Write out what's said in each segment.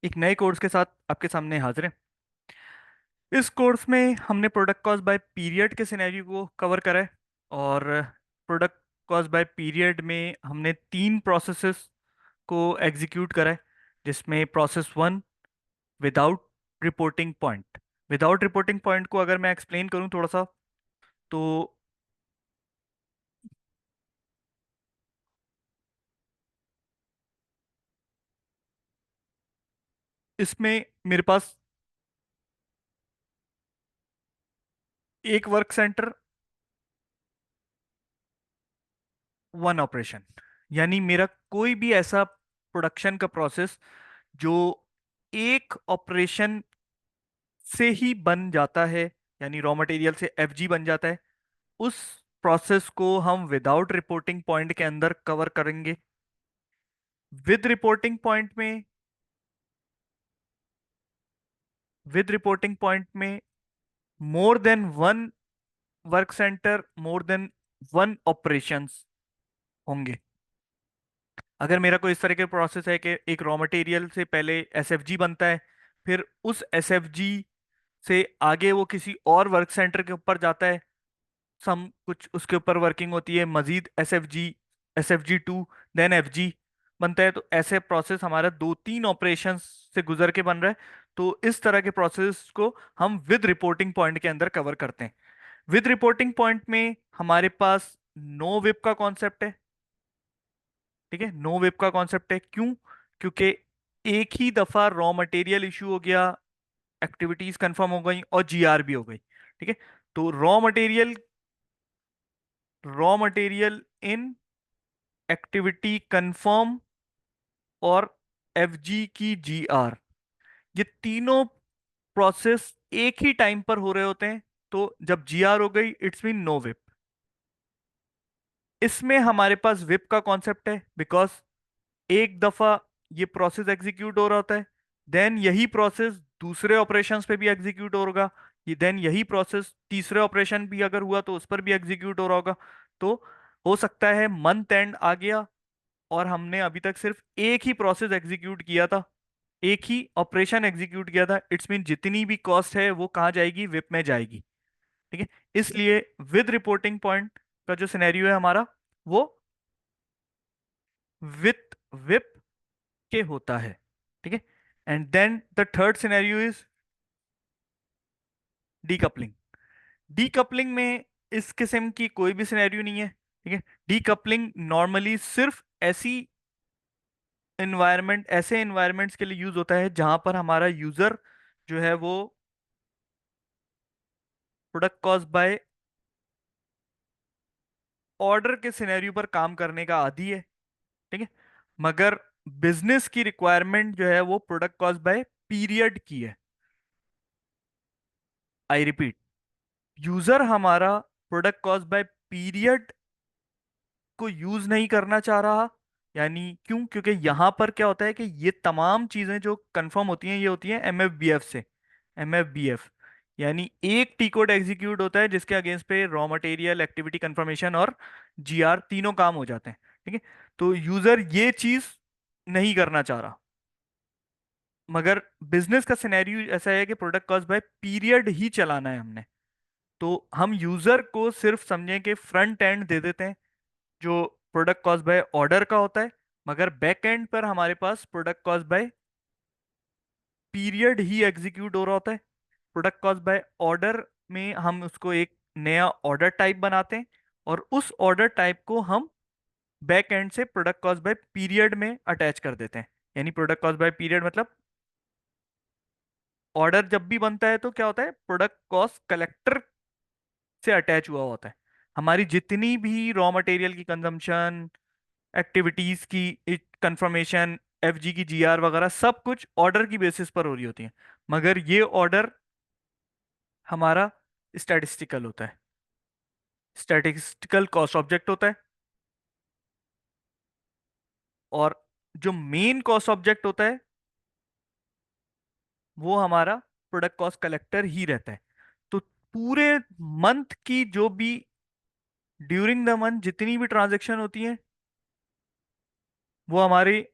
एक नए कोर्स के साथ आपके सामने हाजिर हैं। इस कोर्स में हमने प्रोडक्ट कॉस्ट बाय पीरियड के सिनेरियो को कवर करा है। और प्रोडक्ट कॉस्ट बाय पीरियड में हमने तीन प्रोसेसेस को एग्जीक्यूट करा है, जिसमें process one, without reporting point. Without reporting point को अगर मैं एक्सप्लेन करूं थोड़ा सा, तो इसमें मेरे पास एक वर्क सेंटर, वन ऑपरेशन। यानी मेरा कोई भी ऐसा प्रोडक्शन का प्रोसेस जो एक ऑपरेशन से ही बन जाता है, यानी रॉ मटेरियल से एफजी बन जाता है, उस प्रोसेस को हम विदाउट रिपोर्टिंग पॉइंट के अंदर कवर करेंगे। विद रिपोर्टिंग पॉइंट में विद रिपोर्टिंग पॉइंट में more than one work centre, more than one operations होंगे। अगर मेरा कोई इस तरह के प्रोसेस है कि एक रॉ मटेरियल से पहले एसएफजी बनता है, फिर उस एसएफजी से आगे वो किसी और वर्क सेंटर के ऊपर जाता है, सम कुछ उसके ऊपर वर्किंग होती है, मजीद S F G two, then F G बनता है। तो ऐसे प्रोसेस हमारा दो तीन ऑपरेशन से गुजर के बन रहा है। तो इस तरह के प्रोसेस को हम विद रिपोर्टिंग पॉइंट के अंदर कवर करते हैं। विद रिपोर्टिंग पॉइंट में हमारे पास नो विप का कॉन्सेप्ट है। ठीक है, नो विप का कॉन्सेप्ट है क्यों? क्योंकि एक ही दफा रॉ मटेरियल इशू हो गया, एक्टिविटीज कंफर्म हो गई और जीआर भी हो गई। ठीक है, तो raw material in, activity confirm और एफजी की जीआर, ये तीनों प्रोसेस एक ही टाइम पर हो रहे होते हैं। तो जब जीआर हो गई, इट्स मीन नो विप। इसमें हमारे पास विप का कॉन्सेप्ट है, बिकॉज एक दफा ये प्रोसेस एग्जीक्यूट हो रहा होता है, देन यही प्रोसेस दूसरे ऑपरेशंस पे भी एग्जीक्यूट होगा, ये देन यही प्रोसेस तीसरे ऑपरेशन भी अगर हुआ तो उस पर भी एग्जीक्यूट हो रहा होगा। तो हो सकता है मंथ एंड आ गया और हमने अभी तक सिर्फ एक ही प्रोसेस एग्जीक्यूट किया था, एक ही ऑपरेशन एग्जीक्यूट किया था। इट्स मीन जितनी भी कॉस्ट है वो कहाँ जाएगी? विप में जाएगी। ठीक है, इसलिए विद रिपोर्टिंग पॉइंट का जो सिनेरियो है हमारा, वो विथ विप के होता है। ठीक है, and then the third scenario is decoupling. Decoupling में इस किस्म की कोई भी सिनेरियो नहीं है। ठीक है, डीकपलिंग नॉर्मली सिर्फ ऐसे एनवायरनमेंट्स के लिए यूज होता है जहां पर हमारा यूजर जो है वो प्रोडक्ट कॉस्ट बाय ऑर्डर के सिनेरियो पर काम करने का आदी है। ठीक है, मगर बिजनेस की रिक्वायरमेंट जो है वो प्रोडक्ट कॉस्ट बाय पीरियड की है। आई रिपीट, यूजर हमारा प्रोडक्ट कॉस्ट बाय पीरियड को यूज नहीं करना चाह रहा। यानी क्यों? क्योंकि यहां पर क्या होता है कि ये तमाम चीजें जो कंफर्म होती हैं, ये होती हैं एमएफबीएफ से। एमएफबीएफ यानी एक टी कोड एग्जीक्यूट होता है जिसके अगेंस्ट पे रॉ मटेरियल, एक्टिविटी कंफर्मेशन और जीआर तीनों काम हो जाते हैं। ठीक है, तो यूजर ये चीज नहीं करना चाह रहा। मगर बिजनेस का सिनेरियो ऐसा है कि प्रोडक्ट कॉस्ट बाय पीरियड ही चलाना है हमने। तो हम यूजर को सिर्फ समझें कि फ्रंट एंड दे देते हैं जो प्रोडक्ट कॉस्ट बाय ऑर्डर का होता है, मगर बैक एंड पर हमारे पास प्रोडक्ट कॉस्ट बाय पीरियड ही एग्जीक्यूट हो रहा होता है। प्रोडक्ट कॉस्ट बाय ऑर्डर में हम उसको एक नया ऑर्डर टाइप बनाते हैं और उस ऑर्डर टाइप को हम बैक एंड से प्रोडक्ट कॉस्ट बाय पीरियड में अटैच कर देते हैं। यानी प्रोडक्ट कॉस्ट बाय पीरियड मतलब ऑर्डर जब भी बनता है तो क्या होता है, प्रोडक्ट कॉस्ट कलेक्टर से अटैच हुआ होता है। हमारी जितनी भी रॉ मटेरियल की कंजम्पशन, एक्टिविटीज की कंफर्मेशन, एफजी की जीआर वगैरह सब कुछ ऑर्डर की बेसिस पर हो रही होती है। मगर ये ऑर्डर हमारा स्टैटिस्टिकल होता है, स्टैटिस्टिकल कॉस्ट ऑब्जेक्ट होता है। और जो मेन कॉस्ट ऑब्जेक्ट होता है वो हमारा प्रोडक्ट कॉस्ट कलेक्टर ही रहता है। तो पूरे मंथ की जो भी, ड्यूरिंग द मंथ जितनी भी ट्रांजेक्शन होती है वो हमारी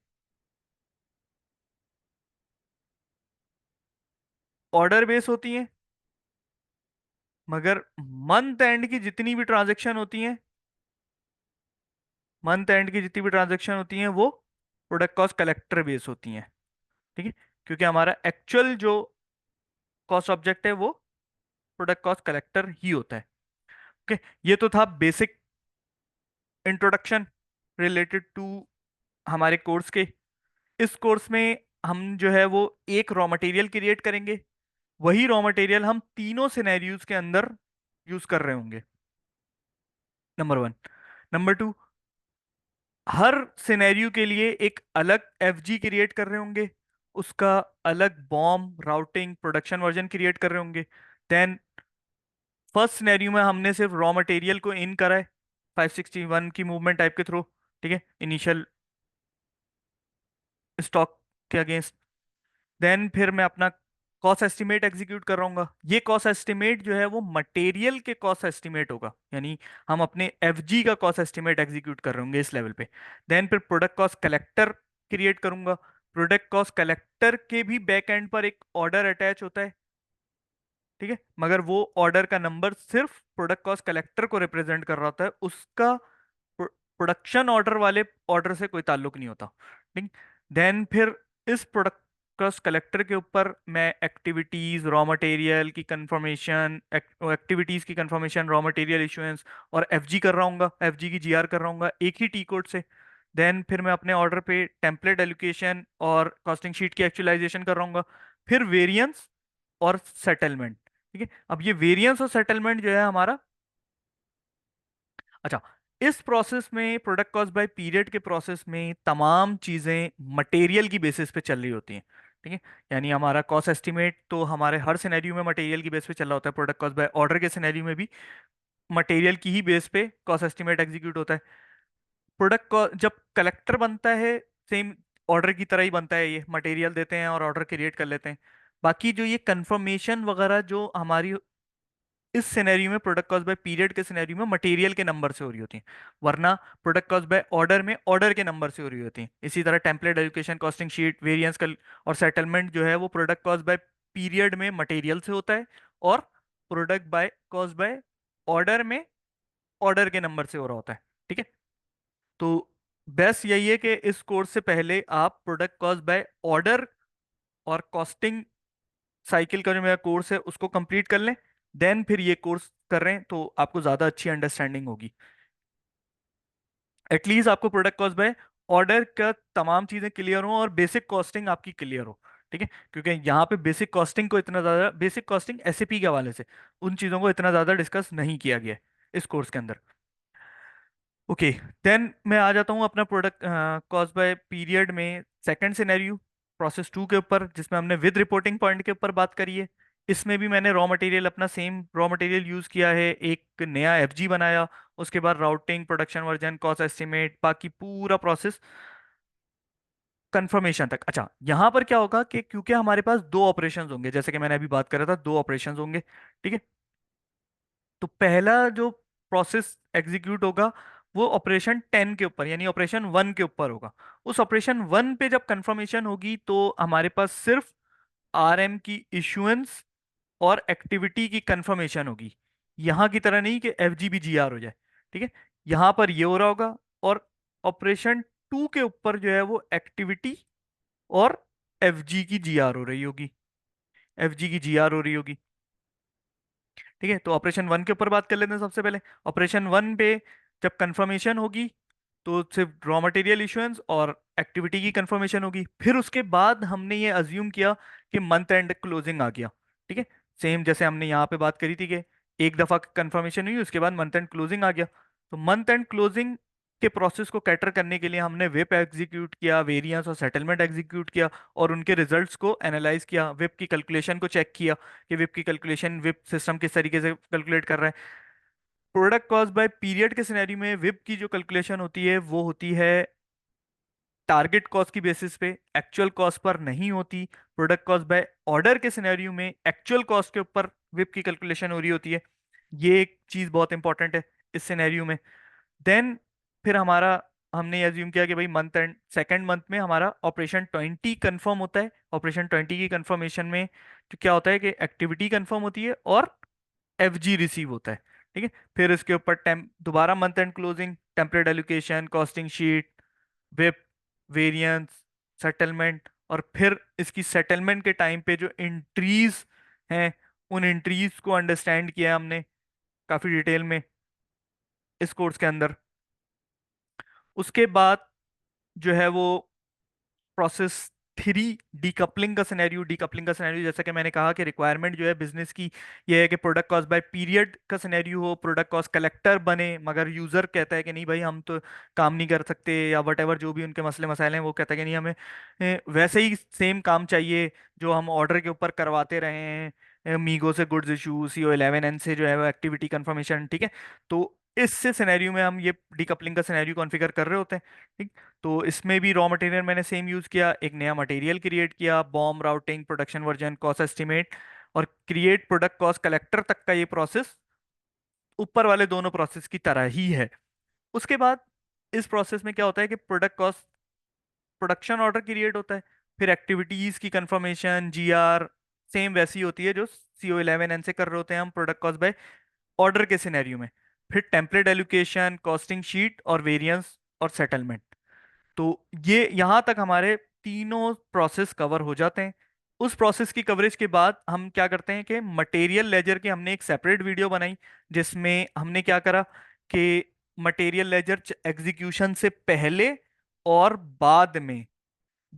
ऑर्डर बेस होती हैं, मगर मंथ एंड की जितनी भी ट्रांजैक्शन होती हैं, मंथ एंड की जितनी भी ट्रांजैक्शन होती हैं वो प्रोडक्ट कॉस्ट कलेक्टर बेस होती हैं। ठीक है, क्योंकि हमारा एक्चुअल जो कॉस्ट ऑब्जेक्ट है वो प्रोडक्ट कॉस्ट कलेक्टर ही होता है। ओके, ये तो था बेसिक इंट्रोडक्शन रिलेटेड टू हमारे कोर्स के। इस कोर्स में हम जो है वो एक रॉ मटेरियल क्रिएट करेंगे, वही रॉ मटेरियल हम तीनों सिनेरियोज के अंदर यूज कर रहे होंगे, नंबर वन। नंबर टू, हर सिनेरियो के लिए एक अलग एफजी क्रिएट कर रहे होंगे, उसका अलग BOM routing production version create कर रहे होंगे। देन फर्स्ट सिनेरियो में हमने सिर्फ रॉ मटेरियल को इन करा है 561 की मूवमेंट टाइप के थ्रू, ठीक है, इनिशियल स्टॉक के अगेंस्ट। देन फिर मैं अपना कॉस्ट एस्टिमेट एग्जीक्यूट कर रहा हूँ। ये कॉस्ट एस्टिमेट जो है वो मटेरियल के कॉस्ट एस्टिमेट होगा, यानी हम अपने एफजी का कॉस्ट एस्टिमेट एग्जीक्यूट कर रहे होंगे इस लेवल पे। देन फिर प्रोडक्ट कॉस्ट कलेक्टर क्रिएट करूंगा। प्रोडक्ट कॉस्ट कलेक्टर के भी बैक एंड पर एक ऑर्डर अटैच होता है, ठीक है, मगर वो ऑर्डर का नंबर सिर्फ प्रोडक्ट कॉस्ट कलेक्टर को रिप्रेजेंट कर रहा होता है, उसका प्रोडक्शन ऑर्डर वाले ऑर्डर से कोई ताल्लुक नहीं होता। ठीक। देन फिर इस प्रोडक्ट कॉस्ट कलेक्टर के ऊपर मैं एक्टिविटीज रॉ मटेरियल की कंफर्मेशन, एक्टिविटीज की कंफर्मेशन, रॉ मटेरियल इशुएंस और एफजी कर रहा हूँ, एफजी की जीआर कर रहा हूँ एक ही टी कोड से। देन फिर मैं अपने ऑर्डर पे टेम्पलेट एलोकेशन और कॉस्टिंग शीट की एक्चुअलाइजेशन कर रहा हूँ। फिर वेरिएंस और सेटलमेंट। ठीक है, अब ये वेरिएंस और सेटलमेंट जो है हमारा, अच्छा, इस प्रोसेस में प्रोडक्ट कॉस्ट बाय पीरियड के प्रोसेस में तमाम चीजें मटेरियल की बेसिस पे चल रही होती हैं। ठीक है, यानी हमारा कॉस्ट एस्टिमेट तो हमारे हर सिनेरियो में मटेरियल की बेस पे चल रहा होता है, प्रोडक्ट कॉस्ट बाय ऑर्डर के सिनेरियो में भी मटेरियल की ही बेस पे कॉस्ट एस्टिमेट एग्जीक्यूट होता है। जब कलेक्टर बनता है, सेम ऑर्डर की तरह ही बनता है, ये मटेरियल देते हैं और ऑर्डर क्रिएट कर लेते हैं। बाकी जो ये कंफर्मेशन वगैरह जो हमारी इस सिनेरियो में प्रोडक्ट कॉस्ट बाय पीरियड के सिनेरियो में मटेरियल के नंबर से हो रही होती है, वरना प्रोडक्ट कॉस्ट बाय ऑर्डर में ऑर्डर के नंबर से हो रही होती है। इसी तरह template education, costing sheet, variance कल और सेटलमेंट जो है वो प्रोडक्ट कॉस्ट बाय पीरियड में मटेरियल से होता है, और product by cost by order में ऑर्डर के नंबर से हो रहा होता है। ठीक है, तो बेस्ट यही है कि इस कोर्स से पहले आप प्रोडक्ट कॉस्ट बाय ऑर्डर और कॉस्टिंग साइकिल का जो मेरा कोर्स है उसको कंप्लीट कर लें। देन फिर ये कोर्स कर रहे हैं तो आपको ज़्यादा अच्छी अंडरस्टैंडिंग होगी, एटलीस्ट आपको प्रोडक्ट कॉस्ट बाय ऑर्डर का तमाम चीज़ें क्लियर हो और बेसिक कॉस्टिंग आपकी क्लियर हो। ठीक है, क्योंकि यहाँ पे बेसिक कॉस्टिंग को इतना ज़्यादा, बेसिक कॉस्टिंग एसएपी के हवाले से उन चीज़ों को इतना ज़्यादा डिस्कस नहीं किया गया है इस कोर्स के अंदर। ओके, देन मैं आ जाता हूँ अपना प्रोडक्ट कॉस्ट बाय पीरियड में सेकंड सिनेरियो, प्रोसेस टू के ऊपर, जिसमें हमने विद रिपोर्टिंग पॉइंट के ऊपर बात करी है। इसमें भी मैंने रॉ मटेरियल, अपना सेम रॉ मटेरियल यूज़ किया है, एक नया एफजी बनाया, उसके बाद routing, production version, cost estimate, बाकी पूरा प्रोसेस कंफर्मेशन तक। अच्छा, यहाँ पर क्या होगा कि क्योंकि हमारे पास दो ऑपरेशंस होंगे, जैसे कि मैंने अभी बात करा था, दो ऑपरेशंस होंगे। ठीक है, तो पहला जो प्रोसेस एग्जीक्यूट होगा वो ऑपरेशन 10 के ऊपर, यानी ऑपरेशन 1 के ऊपर होगा। उस ऑपरेशन 1 पे जब कंफर्मेशन होगी तो हमारे पास सिर्फ आरएम की इश्यूएंस और एक्टिविटी की कंफर्मेशन होगी, यहाँ की तरह नहीं कि एफजीबी जीआर हो जाए। ठीक है, यहाँ पर ये हो रहा होगा, और ऑपरेशन 2 के ऊपर जो है वो एक्टिविटी और एफजी की जीआर हो रही होगी, एफजी की जीआर हो रही होगी। ठीक है, तो ऑपरेशन 1 के ऊपर बात कर लेते हैं सबसे पहले। ऑपरेशन 1 पे जब कंफर्मेशन होगी तो सिर्फ रॉ मटेरियल इशुएंस और एक्टिविटी की कंफर्मेशन होगी। फिर उसके बाद हमने ये अज्यूम किया कि मंथ एंड क्लोजिंग आ गया। ठीक है, सेम जैसे हमने यहाँ पे बात करी थी कि एक दफा कंफर्मेशन हुई, उसके बाद मंथ एंड क्लोजिंग आ गया। तो मंथ एंड क्लोजिंग के प्रोसेस को कैटर करने के लिए हमने विप एग्जीक्यूट किया, वेरिएंस और सेटलमेंट एग्जीक्यूट किया, और उनके रिजल्ट्स को एनालाइज किया, विप की कैलकुलेशन को चेक किया कि विप की कैलकुलेशन, विप सिस्टम किस तरीके से कैलकुलेट कर रहा है। प्रोडक्ट कॉस्ट बाय पीरियड के सिनेरियो में विप की जो कैलकुलेशन होती है वो होती है टारगेट कॉस्ट की बेसिस पे, एक्चुअल कॉस्ट पर नहीं होती। प्रोडक्ट कॉस्ट बाय ऑर्डर के सिनेरियो में एक्चुअल कॉस्ट के ऊपर विप की कैलकुलेशन हो रही होती है। ये एक चीज बहुत इंपॉर्टेंट है इस सिनेरियो में। देन फिर हमारा हमने एज्यूम किया कि भाई मंथ एंड सेकेंड मंथ में हमारा ऑपरेशन 20 कंफर्म होता है। ऑपरेशन 20 की कंफर्मेशन में तो क्या होता है कि एक्टिविटी कंफर्म होती है और एफजी रिसीव होता है। ठीक है, फिर इसके ऊपर टेम दोबारा month and closing, template allocation, costing sheet, whip, variance, settlement, और फिर इसकी सेटलमेंट के टाइम पे जो एंट्रीज हैं उन एंट्रीज को अंडरस्टैंड किया हमने काफी डिटेल में इस कोर्स के अंदर। उसके बाद जो है वो प्रोसेस 3, डीकपलिंग का सिनेरियो जैसा कि मैंने कहा कि रिक्वायरमेंट जो है बिजनेस की ये है कि प्रोडक्ट कॉस्ट बाय पीरियड का सिनेरियो हो, प्रोडक्ट कॉस्ट कलेक्टर बने, मगर यूजर कहता है कि नहीं भाई हम तो काम नहीं कर सकते, या वट एवर जो भी उनके मसले मसाइल हैं वो कहता है कि नहीं हमें वैसे ही सेम काम चाहिए जो हम ऑर्डर के ऊपर करवाते रहे हैं, मीगो से गुड्स इशू, CO11N से जो है वो एक्टिविटी कंफर्मेशन। ठीक है, तो इससे सिनेरियो में हम ये डीकपलिंग का सिनेरियो कॉन्फ़िगर कर रहे होते हैं। ठीक, तो इसमें भी रॉ मटेरियल मैंने सेम यूज किया, एक नया मटेरियल क्रिएट किया, BOM routing, production version, cost estimate और क्रिएट प्रोडक्ट कॉस्ट कलेक्टर तक का ये प्रोसेस ऊपर वाले दोनों प्रोसेस की तरह ही है। उसके बाद इस प्रोसेस में क्या होता है कि product cost production order create होता है, फिर एक्टिविटीज की कंफर्मेशन, GR सेम वैसी होती है जो CO11N से कर रहे होते हैं हम प्रोडक्ट कॉस्ट बाय ऑर्डर के सिनेरियो में, फिर टेम्पलेट एलोकेशन, कॉस्टिंग शीट और वेरिएंस और सेटलमेंट। तो ये यहाँ तक हमारे तीनों प्रोसेस कवर हो जाते हैं। उस प्रोसेस की कवरेज के बाद हम क्या करते हैं कि मटेरियल लेजर की हमने एक सेपरेट वीडियो बनाई जिसमें हमने क्या करा कि मटेरियल लेजर एग्जीक्यूशन से पहले और बाद में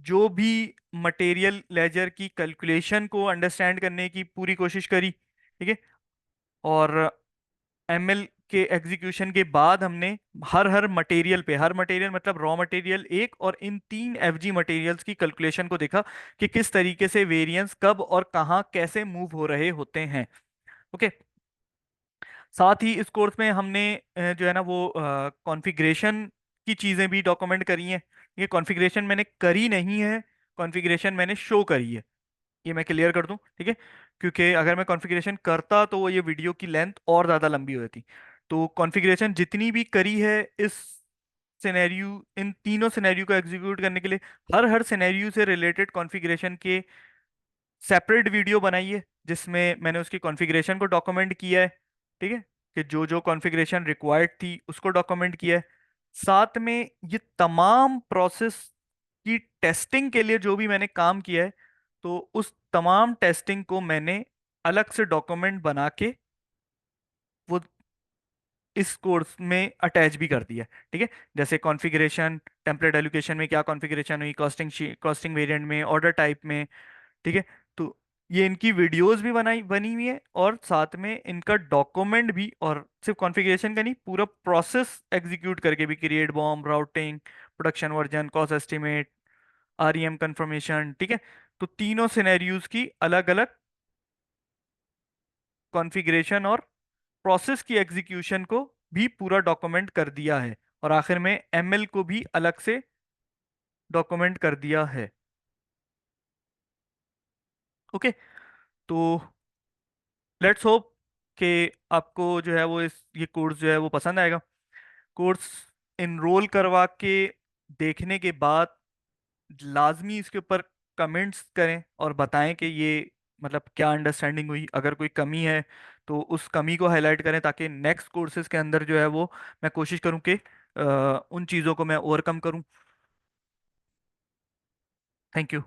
जो भी मटेरियल लेजर की कैलकुलेशन को अंडरस्टैंड करने की पूरी कोशिश करी। ठीक है, और ML के एग्जीक्यूशन के बाद हमने हर हर मटेरियल पे, हर मटेरियल मतलब रॉ मटेरियल एक और इन 3 FG मटेरियल्स की कैलकुलेशन को देखा कि किस तरीके से वेरिएंस कब और कहाँ कैसे मूव हो रहे होते हैं। ओके, साथ ही इस कोर्स में हमने जो है ना वो कॉन्फ़िगरेशन की चीज़ें भी डॉक्यूमेंट करी हैं। ये कॉन्फ़िगरेशन मैंने करी नहीं है, कॉन्फ़िगरेशन मैंने शो करी है, ये मैं क्लियर कर दूं। ठीक है, क्योंकि अगर मैं कॉन्फ़िगरेशन करता तो वो ये वीडियो की लेंथ और ज़्यादा लंबी हो जाती। तो कॉन्फ़िगरेशन जितनी भी करी है इस सिनेरियो, इन तीनों सिनेरियो को एग्जीक्यूट करने के लिए हर हर सिनेरियो से रिलेटेड कॉन्फ़िगरेशन के सेपरेट वीडियो बनाई है जिसमें मैंने उसकी कॉन्फ़िगरेशन को डॉक्यूमेंट किया है। ठीक है, कि जो जो कॉन्फ़िगरेशन रिक्वायर्ड थी उसको डॉक्यूमेंट किया है। साथ में ये तमाम प्रोसेस की टेस्टिंग के लिए जो भी मैंने काम किया है तो उस तमाम टेस्टिंग को मैंने अलग से डॉक्यूमेंट बना के वो इस कोर्स में अटैच भी कर दिया। ठीक है, जैसे कॉन्फ़िगरेशन, टेम्पलेट एलोकेशन में क्या कॉन्फ़िगरेशन हुई, कॉस्टिंग वेरिएंट में, ऑर्डर टाइप में। ठीक है, तो ये इनकी वीडियोस भी बनी हुई है और साथ में इनका डॉक्यूमेंट भी, और सिर्फ कॉन्फ़िगरेशन का नहीं पूरा प्रोसेस एग्जीक्यूट करके भी, create bomb, routing, production version, cost estimate, REM confirmation. ठीक है, तो तीनों सिनेरियोज की अलग अलग कॉन्फ़िगरेशन और प्रोसेस की एग्जीक्यूशन को भी पूरा डॉक्यूमेंट कर दिया है, और आखिर में ML को भी अलग से डॉक्यूमेंट कर दिया है। ओके, तो लेट्स होप कि आपको जो है वो ये कोर्स जो है वो पसंद आएगा। कोर्स इनरोल करवा के देखने के बाद लाजमी इसके ऊपर कमेंट्स करें और बताएं कि ये मतलब क्या अंडरस्टैंडिंग हुई, अगर कोई कमी है तो उस कमी को हाईलाइट करें ताकि नेक्स्ट कोर्सेज के अंदर जो है वो मैं कोशिश करूं कि उन चीज़ों को मैं ओवरकम करूं। Thank you.